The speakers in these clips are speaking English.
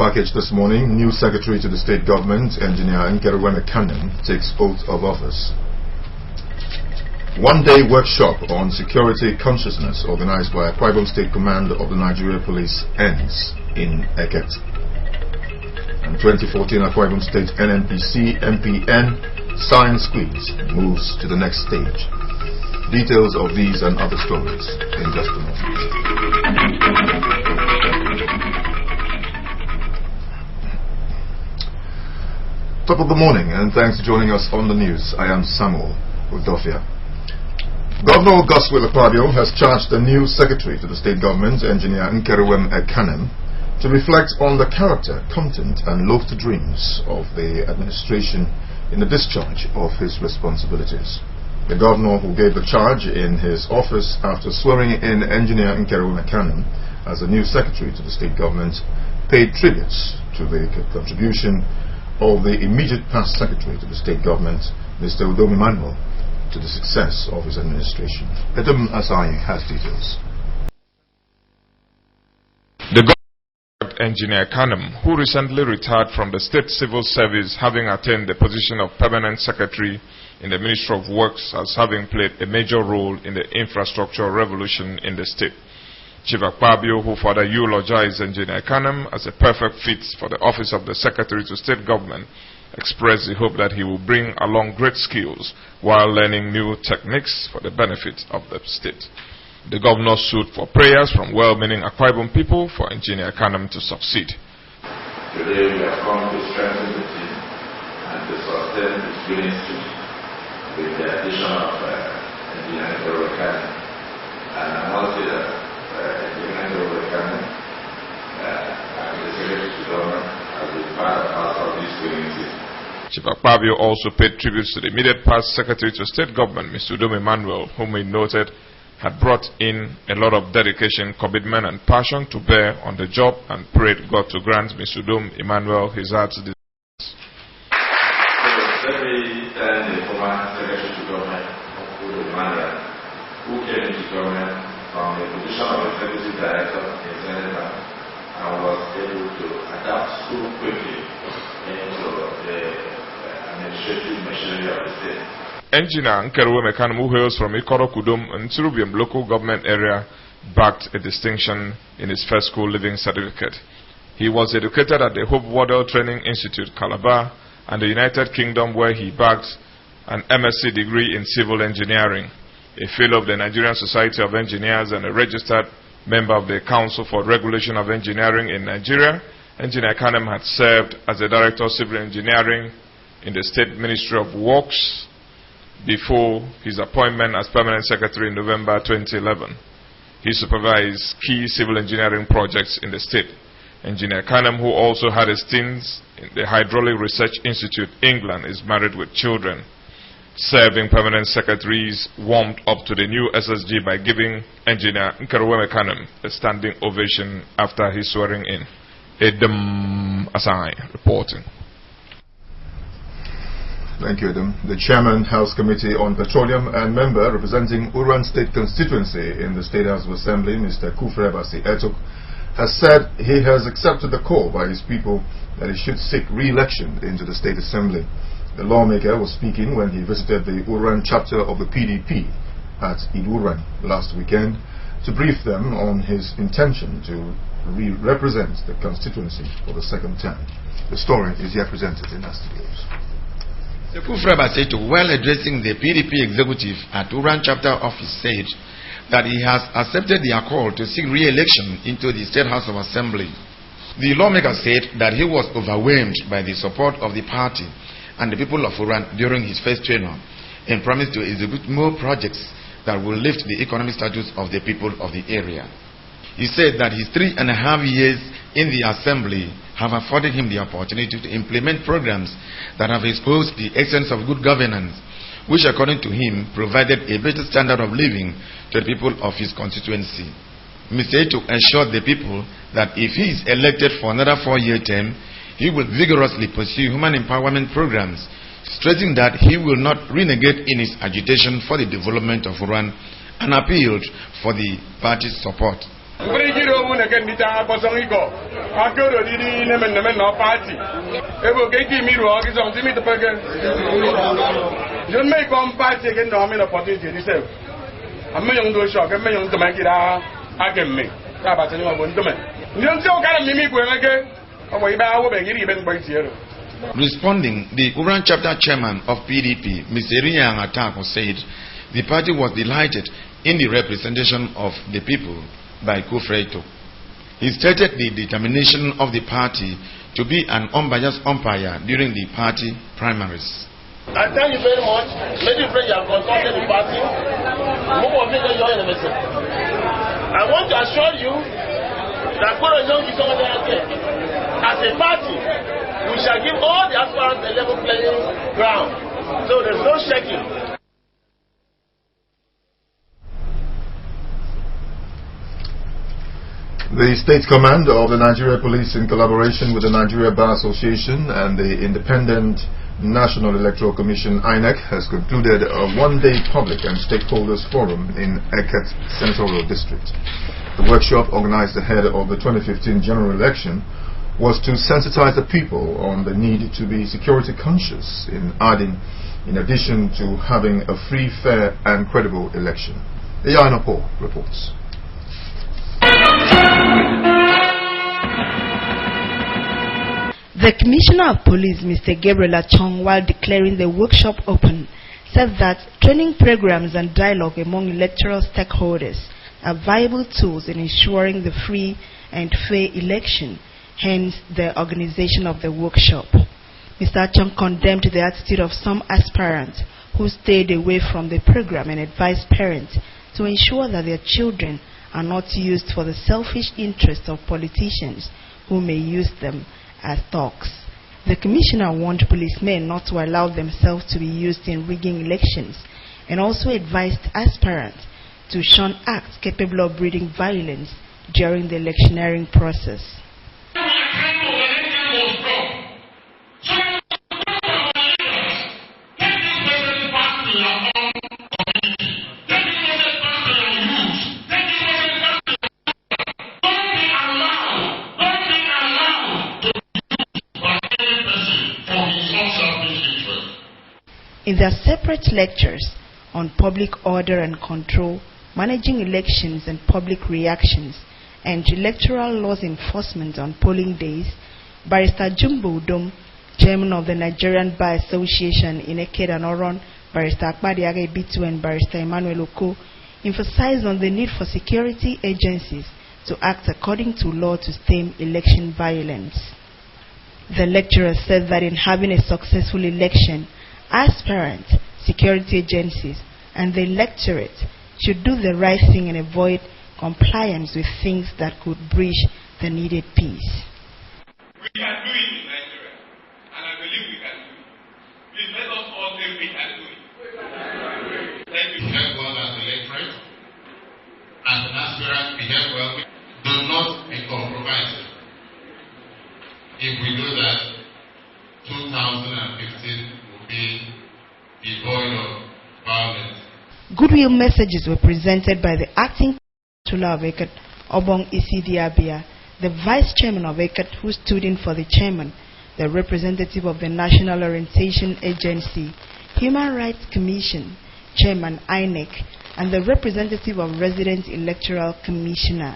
package this morning, new Secretary to the State Government, Engineer Nkeruweme Kanem, takes oath of office. One-day workshop on security consciousness organized by Akwa Ibom State Command of the Nigeria Police ends in Eket. And 2014 Akwa Ibom State NNPC MPN Science Quiz moves to the next stage. Details of these and other stories in just a moment. Top of the morning, and thanks for joining us on the news. I am Samuel Udofia. Governor Godswill Akpabio has charged the new Secretary to the State Government, Engineer Nkeruweme Kanem, to reflect on the character, content and lofty dreams of the administration in the discharge of his responsibilities. The Governor, who gave the charge in his office after swearing in Engineer Nkeruweme Kanem as the new Secretary to the State Government, paid tributes to the contribution of the immediate past Secretary to the State Government, Mr. Udom Emmanuel, to the success of his administration. Edom Asai has details. The Governor, Engineer Kanem, who recently retired from the State Civil Service, having attained the position of Permanent Secretary in the Ministry of Works, as having played a major role in the infrastructure revolution in the state. Chief Akpabio, who further eulogized Engineer Kanem as a perfect fit for the office of the Secretary to State Government, expressed the hope that he will bring along great skills while learning new techniques for the benefit of the state. The Governor sued for prayers from well-meaning Akwa Ibom people for Engineer Kanem to succeed. Today we have come to strengthen the team and to sustain its winning streak with the addition of Engineer Nkeruweme Kanem. And I must say that Engineer Nkeruweme Kanem and the Secretary to Government has been part of this winning team. Chief Akpabio also paid tributes to the immediate past Secretary to State Government, Mr. Udom Emmanuel, whom he noted had brought in a lot of dedication, commitment and passion to bear on the job, and prayed God to grant Mr. Udom Emmanuel his heart's desires. Let me thank the former Secretary to Government, Udom Emmanuel, who came into government from the position of Executive Director in Senegal and was able to adapt so quickly into the administrative machinery of the state. Engineer Nkeruweme Kanem, who hails from Ikoro Kudum and Turubium local government area, backed a distinction in his first school living certificate. He was educated at the Hope Waddell Training Institute, Calabar, and the United Kingdom, where he backed an MSc degree in civil engineering. A fellow of the Nigerian Society of Engineers and a registered member of the Council for Regulation of Engineering in Nigeria, Engineer Kanem had served as the Director of Civil Engineering in the State Ministry of Works before his appointment as Permanent Secretary in November 2011. He supervised key civil engineering projects in the state. Engineer Kanem, who also had a stint in the Hydraulic Research Institute, England, is married with children. Serving permanent secretaries warmed up to the new SSG by giving Engineer Nkeruweme Kanem a standing ovation after his swearing in. Edom Asai reporting. Thank you, Edom. The Chairman, House Committee on Petroleum and member representing Uran State Constituency in the State House of Assembly, Mr. Kufre Basi Etok, has said he has accepted the call by his people that he should seek re-election into the State Assembly. The lawmaker was speaking when he visited the Uran chapter of the PDP at Iluran last weekend to brief them on his intention to represent the constituency for the second term. The story is here presented in our studios. Kufre Basi Etok, while addressing the PDP executive at Uran chapter office, said that he has accepted their call to seek re-election into the State House of Assembly. The lawmaker said that he was overwhelmed by the support of the party and the people of Uran during his first tenure, and promised to execute more projects that will lift the economic status of the people of the area. He said that his 3.5 years in the assembly have afforded him the opportunity to implement programs that have exposed the essence of good governance, which according to him provided a better standard of living to the people of his constituency. Mr. Etok assured the people that if he is elected for another 4-year term, he will vigorously pursue human empowerment programs, stressing that he will not renegade in his agitation for the development of Uran, and appealed for the party's support. Responding, the Uran chapter chairman of PDP, Mr. Irinyang Atako, said the party was delighted in the representation of the people by Kufreito. He stated the determination of the party to be an unbiased umpire during the party primaries. I thank you very much. Lady Fred, you have consulted the party. I want to assure you that as a party, we shall give all the aspirants a level playing ground. So there's no shaking. The State Command of the Nigeria Police, in collaboration with the Nigeria Bar Association and the Independent National Electoral Commission (INEC), has concluded a one-day public and stakeholders forum in Eket Senatorial District. The workshop, organized ahead of the 2015 general election, was to sensitize the people on the need to be security conscious in addition to having a free, fair and credible election. Iyana Paul reports. The Commissioner of Police, Mr. Gabriel Achong, while declaring the workshop open, said that training programs and dialogue among electoral stakeholders are viable tools in ensuring the free and fair election, hence the organization of the workshop. Mr. Achong condemned the attitude of some aspirants who stayed away from the program and advised parents to ensure that their children are not used for the selfish interests of politicians who may use them as thugs. The Commissioner warned policemen not to allow themselves to be used in rigging elections and also advised aspirants to shun acts capable of breeding violence during the electioneering process. In their separate lectures on public order and control, managing elections and public reactions, and electoral laws enforcement on polling days, Barrister Jumbo Udom, Chairman of the Nigerian Bar Association in Eket and Oron, Barrister Akpadiage Bitu and Barrister Emmanuel Oko, emphasized on the need for security agencies to act according to law to stem election violence. The lecturer said that in having a successful election, aspirants, security agencies, and the electorate should do the right thing and avoid compliance with things that could breach the needed peace. We can do it in Nigeria, and I believe we can do it. Please let us all say we can do it. Thank you. Behave well as the electorate. As an aspirant, behave well. Do not be compromised. If we do that, 2015 will be devoid of violence. Goodwill messages were presented by the acting Chancellor of Eket, Obong Isidiabia, the Vice Chairman of Eket, who stood in for the Chairman, the representative of the National Orientation Agency, Human Rights Commission, Chairman INEC, and the representative of Resident Electoral Commissioner.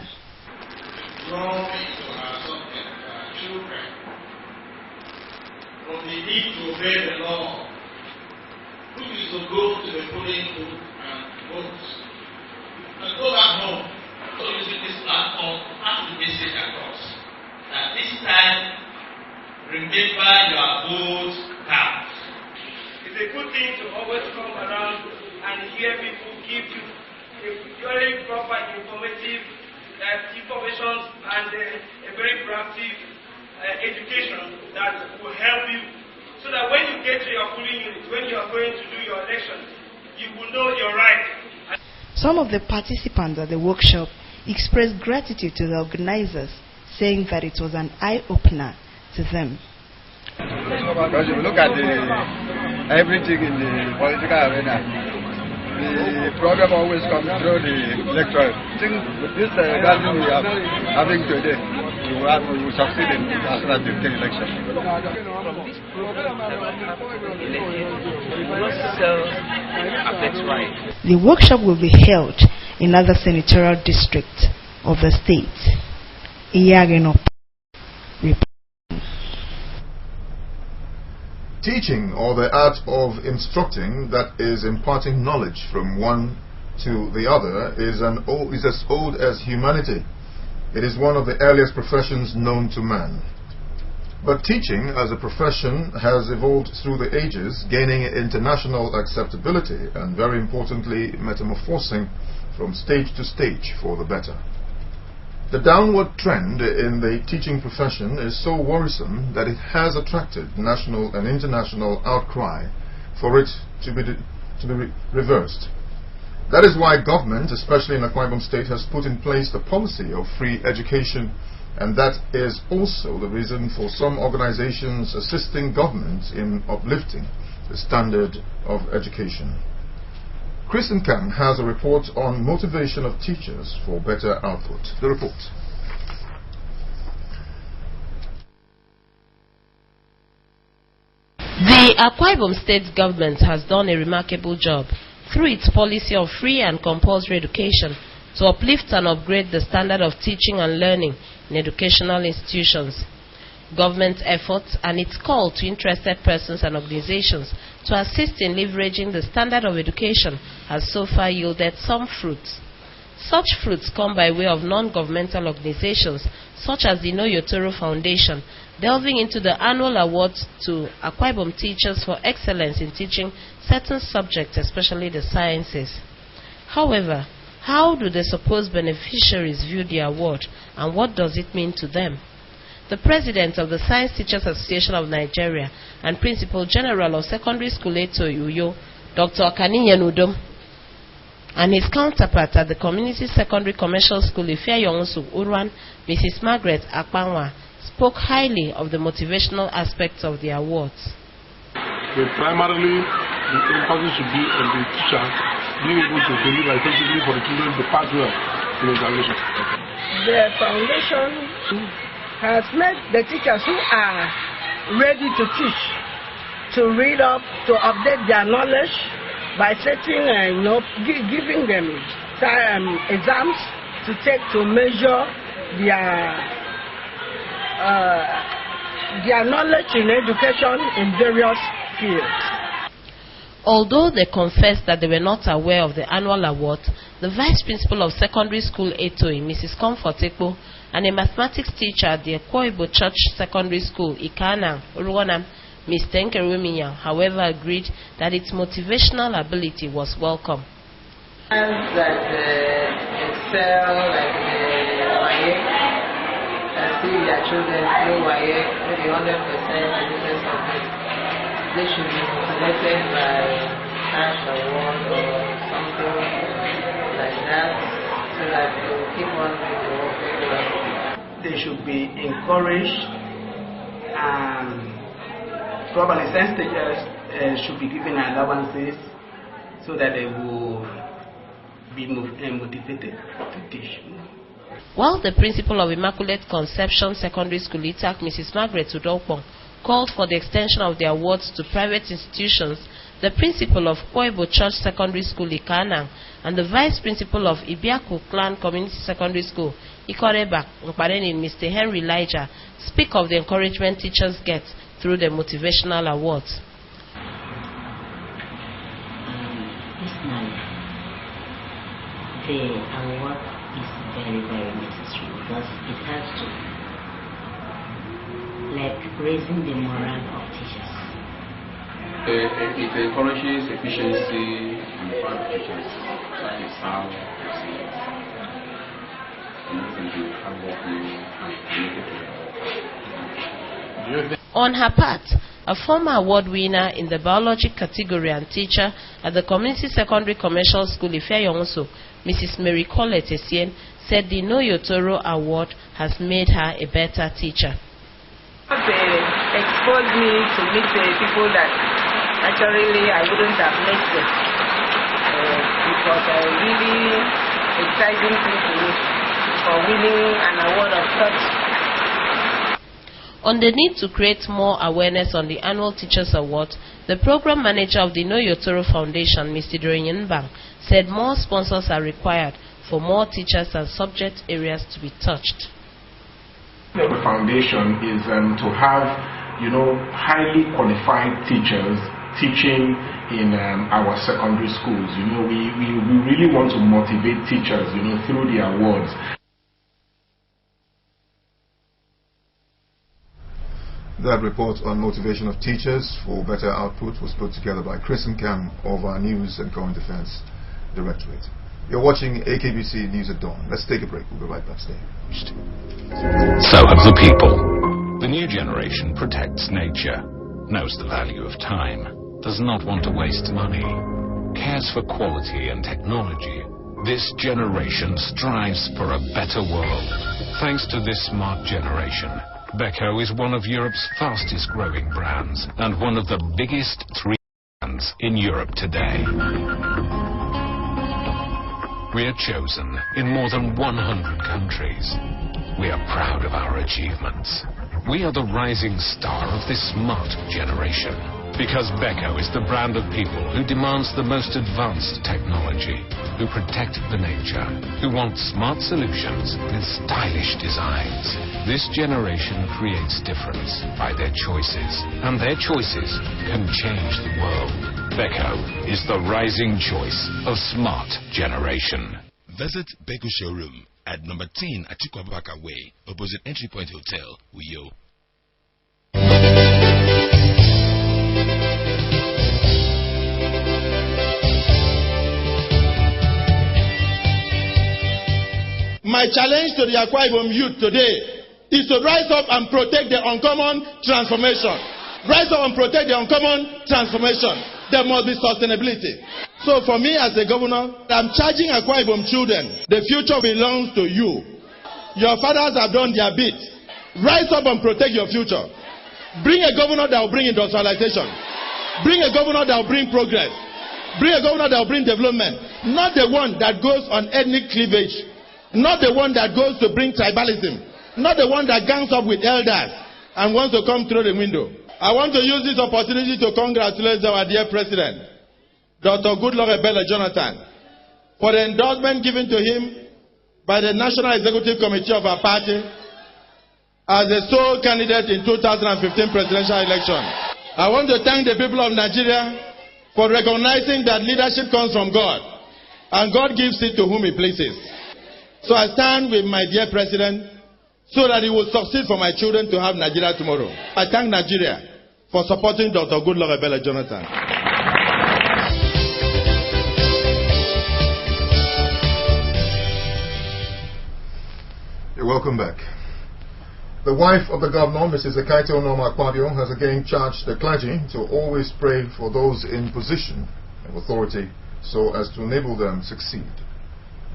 From the need to obey the law, who is to go to the polling booth and vote. And go back home. So using this platform, pass the message across that this time, remember your vote counts. It's a good thing to always come around and hear people give you a very proper informative information and a very proactive education that will help you, so that when you get to your polling unit, when you are going to do your election, you will know your right. Some of the participants at the workshop expressed gratitude to the organizers, saying that it was an eye-opener to them. Because if you look at everything in the political arena, The problem always comes through the lecturers. I think with this gathering we are having today, we will succeed in the national deputy election. The workshop will be held in other senatorial districts of the state. Iyageno. Teaching, or the art of instructing, that is imparting knowledge from one to the other, is as old as humanity. It is one of the earliest professions known to man. But teaching as a profession has evolved through the ages, gaining international acceptability and, very importantly, metamorphosing from stage to stage for the better. The downward trend in the teaching profession is so worrisome that it has attracted national and international outcry for it to be reversed. That is why government, especially in Akwa Ibom State, has put in place the policy of free education, and that is also the reason for some organizations assisting government in uplifting the standard of education. Chris Nkang has a report on motivation of teachers for better output. The report. The Akwa Ibom State government has done a remarkable job through its policy of free and compulsory education to uplift and upgrade the standard of teaching and learning in educational institutions. Government efforts and its call to interested persons and organizations to assist in leveraging the standard of education has so far yielded some fruits. Such fruits come by way of non-governmental organizations such as the No Yotoro Foundation, delving into the annual awards to Akwa Ibom teachers for excellence in teaching certain subjects, especially the sciences. However, how do the supposed beneficiaries view the award, and what does it mean to them? The president of the Science Teachers Association of Nigeria and Principal General of Secondary School Eto Uyo, Dr. Akaniye Nudom, and his counterpart at the Community Secondary Commercial School Ifeayongusu Urwan, Mrs. Margaret Akpanwa, spoke highly of the motivational aspects of the awards. Primarily, the emphasis should be on the teacher being able to deliver effectively for the children to pass well in examination. The foundation has made the teachers who are ready to teach to read up, to update their knowledge by setting, giving them exams to take to measure their knowledge in education in various fields. Although they confessed that they were not aware of the annual award, the Vice Principal of Secondary School Etoi, Mrs. Comfort Ekpo, and a mathematics teacher at the Akwa Ibom Church Secondary School, Ikana, Uruwanam, Ms. Tenkerumiya, however, agreed that its motivational ability was welcome. That excel, like WAEC, and see their children through WAEC, maybe 100% in different subjects. They should be motivated by cash award or something like that, so that they will keep on doing the work very well. They should be encouraged, and probably science teachers should be given allowances so that they will be motivated to teach. While the principal of Immaculate Conception Secondary School, Itak, Mrs. Margaret Udokpong, called for the extension of the awards to private institutions, the principal of Akwa Ibom Church Secondary School, Ikanang, and the vice principal of Ibiaku Clan Community Secondary School, Ikoreba, Mpareni, Mr. Henry Elijah, speak of the encouragement teachers get through the motivational awards. The award is very, very necessary because it has to raising the morale of teachers. It encourages efficiency on the part of teachers. That is how On her part, a former award winner in the biology category and teacher at the Community Secondary Commercial School Ifeayongusu, Mrs. Mary Colette Essien, said the No Yotoro Award has made her a better teacher. They exposed me to meet people that actually I wouldn't have met them. it was a really exciting thing to me for winning an award of such. On the need to create more awareness on the annual Teachers Award, the program manager of the No Yotoro Foundation, Mr. Doyin Bang, said more sponsors are required for more teachers and subject areas to be touched. The foundation is to have, highly qualified teachers teaching in our secondary schools. We really want to motivate teachers, through the awards. That report on motivation of teachers for better output was put together by Chris Nkam of our News and Current Affairs Directorate. You're watching AKBC News at Dawn. Let's take a break. We'll be right back. Stay. So have the people. The new generation protects nature, knows the value of time, does not want to waste money, cares for quality and technology. This generation strives for a better world. Thanks to this smart generation, Beko is one of Europe's fastest growing brands and one of the biggest 3 brands in Europe today. We are chosen in more than 100 countries. We are proud of our achievements. We are the rising star of this smart generation. Because Beko is the brand of people who demands the most advanced technology, who protect the nature, who want smart solutions with stylish designs. This generation creates difference by their choices, and their choices can change the world. Beko is the rising choice of smart generation. Visit Beko showroom at number 10 Atiku Abubakar Way, opposite Entry Point Hotel, Uyo. My challenge to the Akwa Ibom youth today is to rise up and protect the uncommon transformation. Rise up and protect the uncommon transformation. There must be sustainability. So for me as a governor, I'm charging Akwa Ibom children. The future belongs to you. Your fathers have done their bit. Rise up and protect your future. Bring a governor that will bring industrialization. Bring a governor that will bring progress. Bring a governor that will bring development. Not the one that goes on ethnic cleavage. Not the one that goes to bring tribalism. Not the one that gangs up with elders and wants to come through the window. I want to use this opportunity to congratulate our dear President, Dr. Goodluck Ebele Jonathan, for the endorsement given to him by the National Executive Committee of our party as the sole candidate in 2015 presidential election. I want to thank the people of Nigeria for recognizing that leadership comes from God, and God gives it to whom He pleases. So I stand with my dear President so that he will succeed for my children to have Nigeria tomorrow. I thank Nigeria for supporting Dr. Goodluck Ebele Jonathan. You're welcome back. The wife of the governor, Mrs. Ekaito Norma Akpabio, has again charged the clergy to always pray for those in position of authority so as to enable them succeed.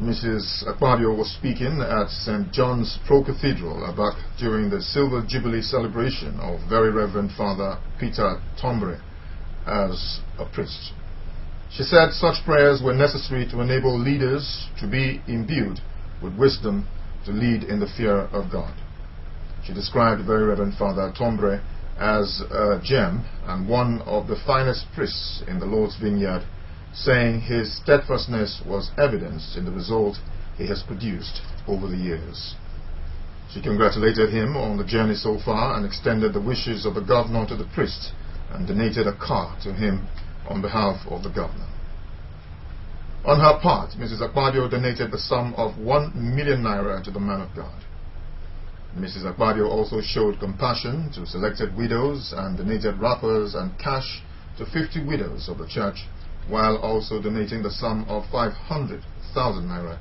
Mrs. Akpabio was speaking at St. John's Pro Cathedral, Abak, during the Silver Jubilee celebration of Very Reverend Father Peter Tombre as a priest. She said such prayers were necessary to enable leaders to be imbued with wisdom to lead in the fear of God. She described Very Reverend Father Tombre as a gem and one of the finest priests in the Lord's vineyard, saying his steadfastness was evidenced in the result he has produced over the years. She congratulated him on the journey so far and extended the wishes of the governor to the priest and donated a car to him on behalf of the governor. On her part, Mrs. Akpabio donated the sum of 1 million naira to the man of God. Mrs. Akpabio also showed compassion to selected widows and donated wrappers and cash to 50 widows of the church, while also donating the sum of 500,000 naira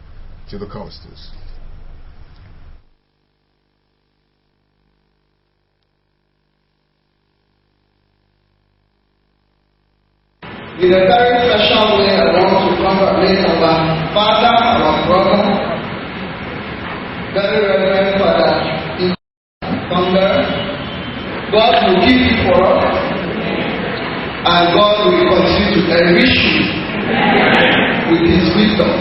to the choristers. In a very special way, I want to congratulate our father, our brother, Very Reverend Father Tombre. God will keep you for us, and God will continue to enrich you with His wisdom.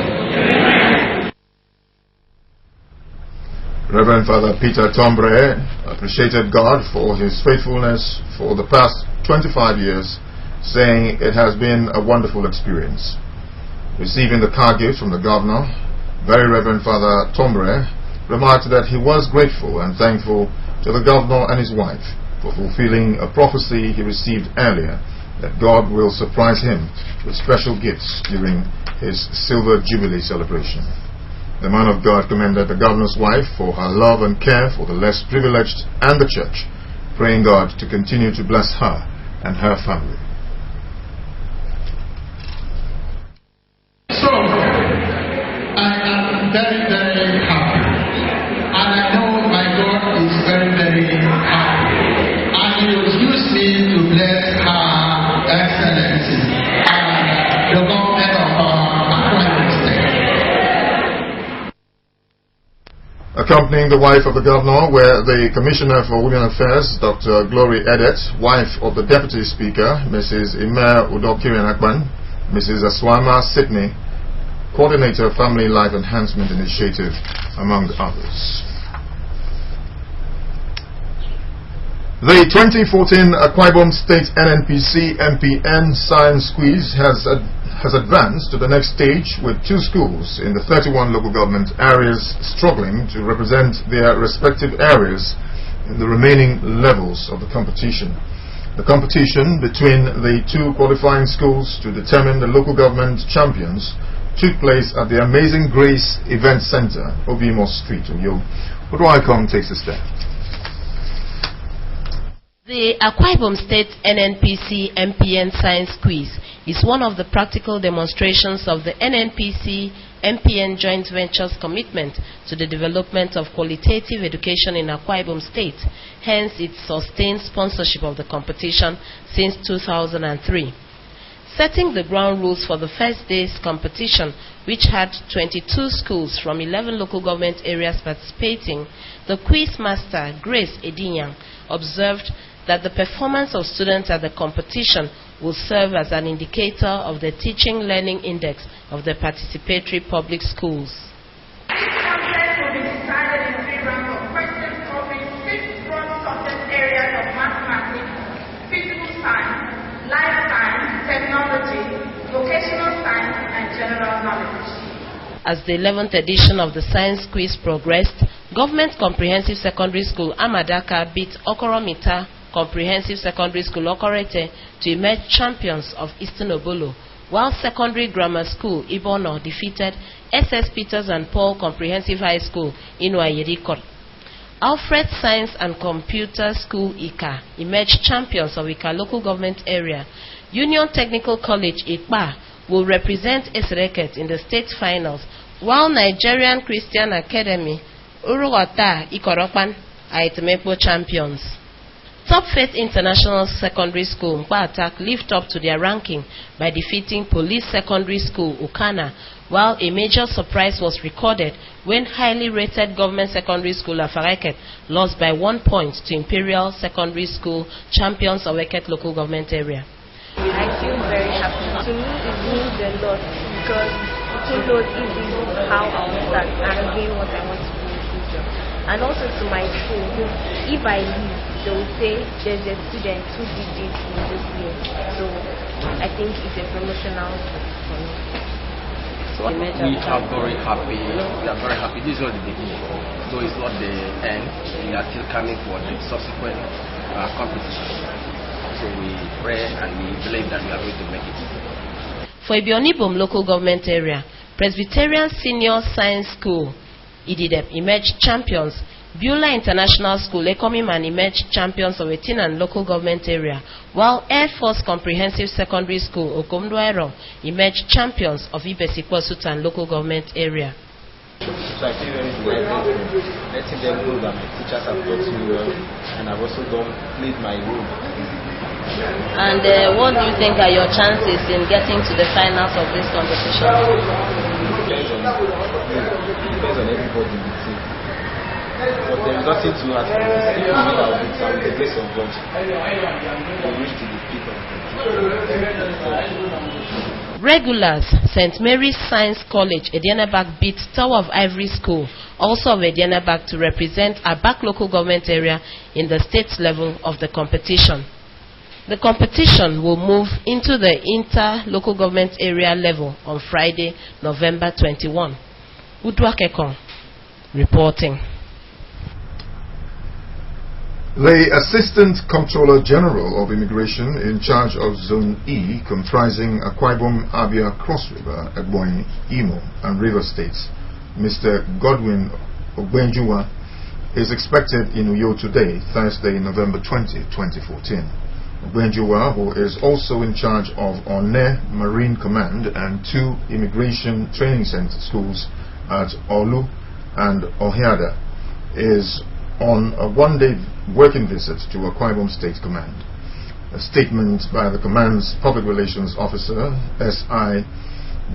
Reverend Father Peter Tombre appreciated God for his faithfulness for the past 25 years, saying it has been a wonderful experience. Receiving the car gift from the governor, Very Reverend Father Tombre remarked that he was grateful and thankful to the governor and his wife for fulfilling a prophecy he received earlier, that God will surprise him with special gifts during his Silver Jubilee celebration. The man of God commended the governor's wife for her love and care for the less privileged and the church, praying God to continue to bless her and her family. So, I am very, very happy. And I know my God is very, very happy. And He will use me to bless her excellency and the government of Akwa Ibom State. Accompanying the wife of the governor were the Commissioner for Women Affairs, Dr. Glory Edet, wife of the Deputy Speaker, Mrs. Imer Udokirian-Akpan, Mrs. Aswama Sidney, Coordinator Family Life Enhancement Initiative, among others. The 2014 Akwa Ibom State NNPC MPN Science Quiz has advanced to the next stage, with 2 schools in the 31 local government areas struggling to represent their respective areas in the remaining levels of the competition. The competition between the 2 qualifying schools to determine the local government champions took place at the Amazing Grace Event Center, Obimo Street, Uyo. Uruaikong takes a step. The Akwa Ibom State NNPC MPN Science Quiz is one of the practical demonstrations of the NNPC MPN joint venture's commitment to the development of qualitative education in Akwa Ibom State, hence its sustained sponsorship of the competition since 2003. Setting the ground rules for the first day's competition, which had 22 schools from 11 local government areas participating, the quiz master, Grace Edinyang, observed that the performance of students at the competition will serve as an indicator of the teaching learning index of the participatory public schools. This contest will be decided in 3 rounds of questions covering 6 broad subject areas of mathematics, physical science, life science, technology, vocational science, and general knowledge. As the 11th edition of the science quiz progressed, Government Comprehensive Secondary School Amadaka beat Okoromita Comprehensive Secondary School Okorete to emerge champions of Eastern Obolo, while Secondary Grammar School Ibono defeated SS Peters and Paul Comprehensive High School Inuayerikor. Alfred Science and Computer School Ika emerged champions of Ika local government area. Union Technical College Ikpa will represent Esreket in the state finals, while Nigerian Christian Academy Uruwata Ikoropan are Etemepo champions. Top Faith International Secondary School Mkpa lived up to their ranking by defeating Police Secondary School Ukana, while a major surprise was recorded when highly rated Government Secondary School Afareket lost by 1 point to Imperial Secondary School champions of Eket local government area. I feel very happy. To me, it means a lot because it knows if this is how I will start and gain what I want to do in the future. And also to my school, if I leave, they will say there's a student who did this in this year. So I think it's a promotional for me. So we are very happy. We are very happy. This is not the beginning. So it's not the end. We are still coming for the subsequent competition. So we pray and we believe that we are going to make it. For Ibionibom local government area, Presbyterian Senior Science School Ididep emerged champions. Beulah International School Ekomiman emerged champions of Etinan local government area, while Air Force Comprehensive Secondary School Okomdoero emerged champions of Ibesikwa Sultan local government area. So I feel very delighted letting them know that my teachers have taught me well and I've also played my role. And what do you think are your chances in getting to the finals of this competition? Depends on everybody in the team. But there is nothing to ask for. Still within our books and with the grace of God, we reach to the peak of the Regulars, St. Mary's Science College, Edianabak beat Tower of Ivory School, also of Edianabak, to represent Abak local government area in the state level of the competition. The competition will move into the inter-local government area level on Friday, November 21. Udwakekong reporting. The Assistant Comptroller General of Immigration in charge of Zone E, comprising Akwa Ibom, Abia, Cross River, Ebonyi, Imo, and River States, Mr. Godwin Ogbenjuwa, is expected in Uyo today, Thursday, November 20, 2014. Ogbenjuwa, who is also in charge of Onne Marine Command and 2 immigration training center schools at Olu and Ohiada, is on a one-day working visit to Akwa Ibom State Command. A statement by the command's public relations officer, S.I.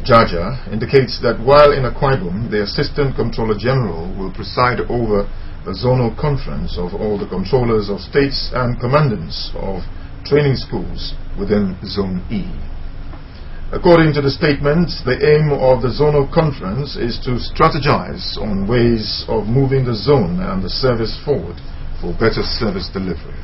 Jaja, indicates that while in Akwa Ibom, the Assistant Comptroller General will preside over the zonal conference of all the controllers of states and commandants of training schools within Zone E. According to the statement, the aim of the zonal conference is to strategize on ways of moving the zone and the service forward for better service delivery.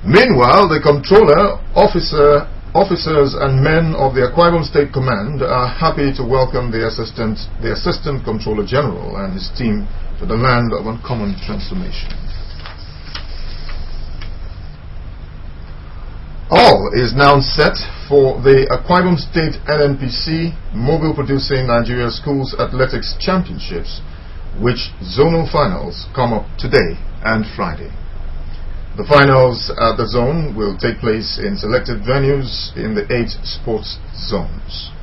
Meanwhile, the controller, officers and men of the Akwa Ibom State Command are happy to welcome the Assistant Comptroller General and his team to the land of uncommon transformation. All is now set for the Akwa Ibom State NNPC Mobile Producing Nigeria Schools Athletics Championships, which zonal finals come up today and Friday. The finals at the zone will take place in selected venues in the 8 sports zones.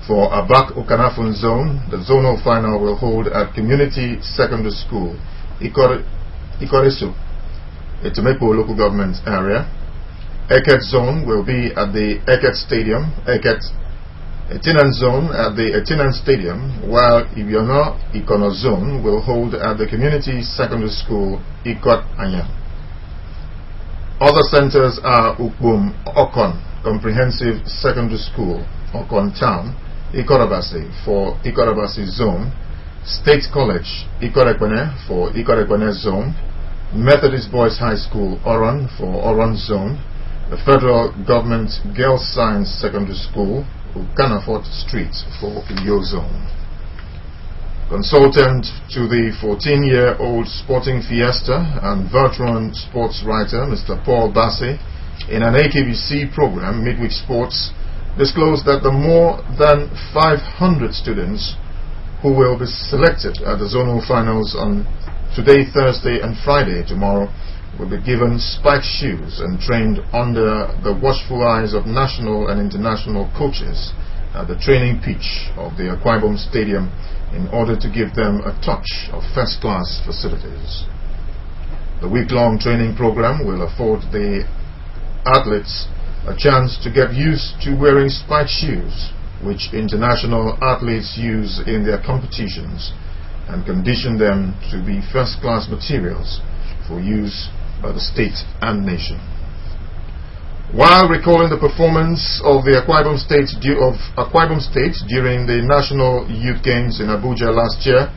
For Abak Okanafun zone, the zonal final will hold at Community Secondary School, Ikoresu, Etumepo local government area. Eket zone will be at the Eket Stadium, Etinan zone at the Etinan Stadium, while Ibiono Ikono zone will hold at the Community Secondary School, Ikot Anyam. Other centers are Ukbum Okon Comprehensive Secondary School, Okon Town, Ikorabasi for Ikorabasi zone, State College, Ikorekwene for Ikorekwene zone, Methodist Boys High School, Oron for Oron zone, the Federal Government Girls Science Secondary School, Ukanafort Street for Uyo Zone. Consultant to the 14-year-old Sporting Fiesta and veteran sports writer Mr. Paul Bassey, in an AKBC program, Midweek Sports, disclosed that the more than 500 students who will be selected at the zonal finals on today, Thursday and Friday, tomorrow, will be given spiked shoes and trained under the watchful eyes of national and international coaches at the training pitch of the Akwa Ibom Stadium in order to give them a touch of first-class facilities. The week-long training program will afford the athletes a chance to get used to wearing spiked shoes, which international athletes use in their competitions, and condition them to be first-class materials for use by the state and nation. While recalling the performance of the Akwa Ibom State during the National Youth Games in Abuja last year,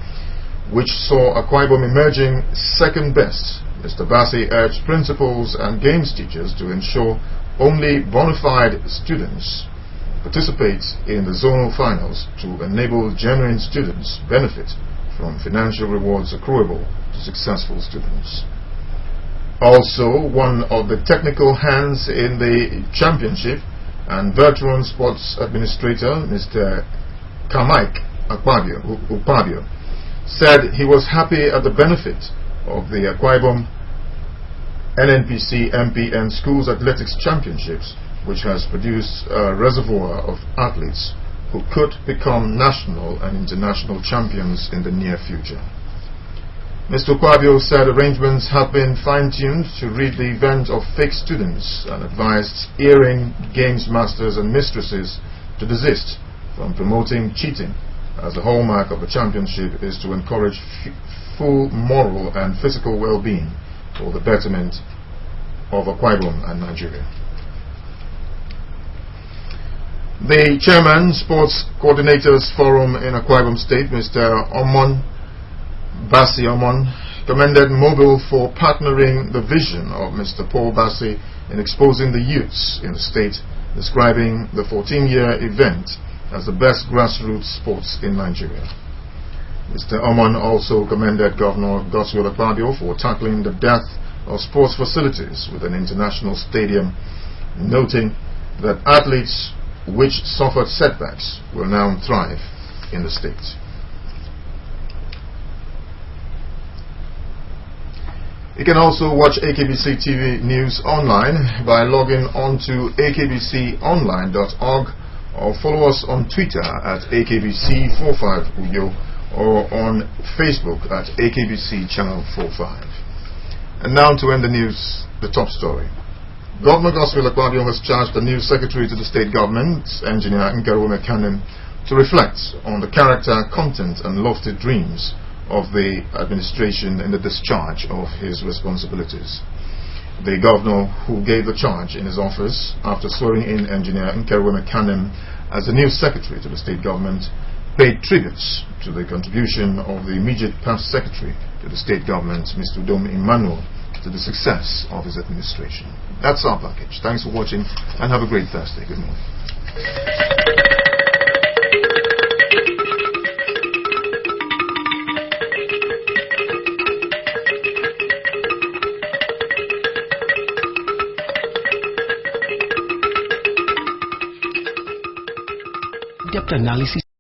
which saw Akwa Ibom emerging second best, Mr. Bassey urged principals and games teachers to ensure only bona fide students participate in the zonal finals to enable genuine students benefit from financial rewards accruable to successful students. Also, one of the technical hands in the championship and veteran sports administrator, Mr. Kamaik Ukpabio, said he was happy at the benefit of the Akwa Ibom NNPC MPN Schools Athletics Championships, which has produced a reservoir of athletes who could become national and international champions in the near future. Mr. Ukpabio said arrangements have been fine-tuned to rid the event of fake students and advised erring games masters and mistresses to desist from promoting cheating, as the hallmark of a championship is to encourage full moral and physical well-being for the betterment of Akwa Ibom and Nigeria. The Chairman, Sports Coordinators Forum in Akwa Ibom State, Mr. Omon Bassi Omon, commended Mobile for partnering the vision of Mr. Paul Bassi in exposing the youths in the state, describing the 14-year event as the best grassroots sports in Nigeria. Mr. Omon also commended Governor Godswill Akpabio for tackling the dearth of sports facilities with an international stadium, noting that athletes which suffered setbacks will now thrive in the state. You can also watch AKBC TV News online by logging on to akbconline.org or follow us on Twitter at AKBC45Uyo or on Facebook at AKBC Channel 45. And now to end the news, the top story. Governor Godswill Akpabio has charged the new secretary to the state government, Engineer Nkeruweme Kanem, to reflect on the character, content and lofty dreams of the administration in the discharge of his responsibilities. The governor, who gave the charge in his office after swearing in Engineer Nkeruweme Kanem as the new secretary to the state government, paid tributes to the contribution of the immediate past secretary to the state government, Mr. Udom Emmanuel, to the success of his administration. That's our package. Thanks for watching and have a great Thursday. Good morning. Depth analysis